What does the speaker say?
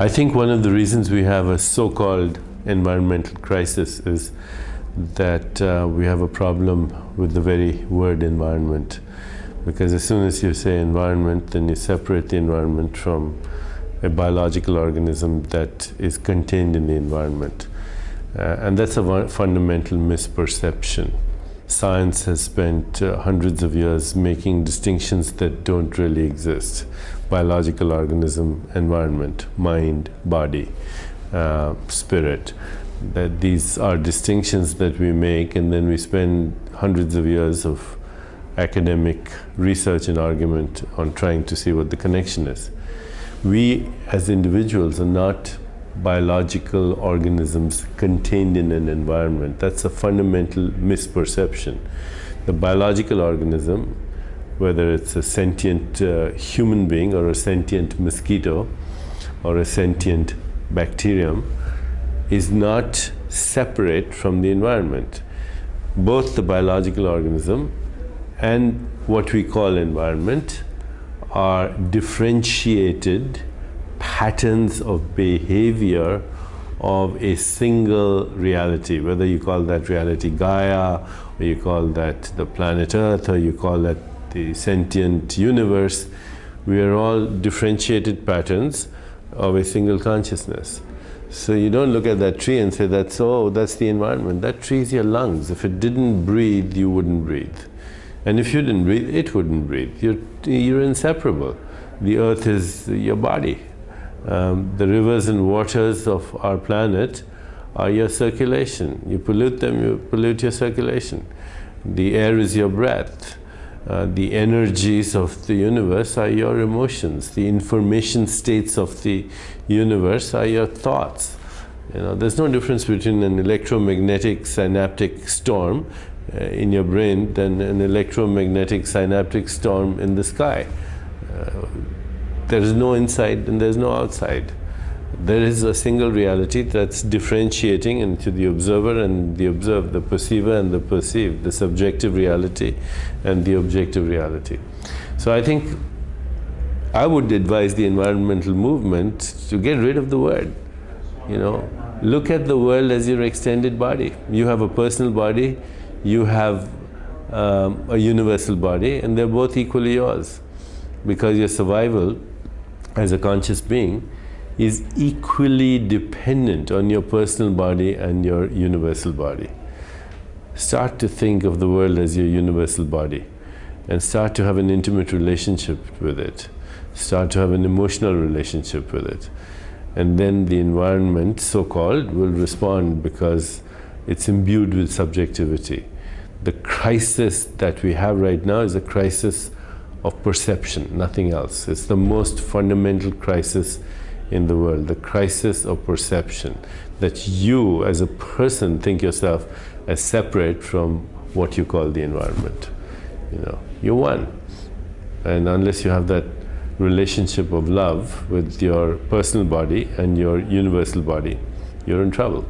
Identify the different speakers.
Speaker 1: I think one of the reasons we have a so-called environmental crisis is that we have a problem with the very word environment. Because as soon as you say environment, then you separate the environment from a biological organism that is contained in the environment. And that's a fundamental misperception. Science has spent hundreds of years making distinctions that don't really exist. Biological organism, environment, mind, body, spirit. That these are distinctions that we make, and then we spend hundreds of years of academic research and argument on trying to see what the connection is. We as individuals are not biological organisms contained in an environment. That's a fundamental misperception. The biological organism, whether it's a sentient human being or a sentient mosquito or a sentient bacterium, is not separate from the environment. Both the biological organism and what we call environment are differentiated patterns of behavior of a single reality, whether you call that reality Gaia, or you call that the planet Earth, or you call that the sentient universe. We are all differentiated patterns of a single consciousness. So you don't look at that tree and say, that's the environment. That tree is your lungs. If it didn't breathe, you wouldn't breathe. And if you didn't breathe, it wouldn't breathe. You're inseparable. The earth is your body. The rivers and waters of our planet are your circulation. You pollute them, you pollute your circulation. The air is your breath. The energies of the universe are your emotions. The information states of the universe are your thoughts. There's no difference between an electromagnetic synaptic storm in your brain than an electromagnetic synaptic storm in the sky. There is no inside and there's no outside. There is a single reality that's differentiating into the observer and the observed, the perceiver and the perceived, the subjective reality and the objective reality. So I think I would advise the environmental movement to get rid of the word. Look at the world as your extended body. You have a personal body, you have a universal body, and they're both equally yours. Because your survival as a conscious being is equally dependent on your personal body and your universal body. Start to think of the world as your universal body and start to have an intimate relationship with it. Start to have an emotional relationship with it. And then the environment, so-called, will respond because it's imbued with subjectivity. The crisis that we have right now is a crisis of perception, nothing else. It's the most fundamental crisis in the world, the crisis of perception, that you as a person think yourself as separate from what you call the environment. You're one. And unless you have that relationship of love with your personal body and your universal body, you're in trouble.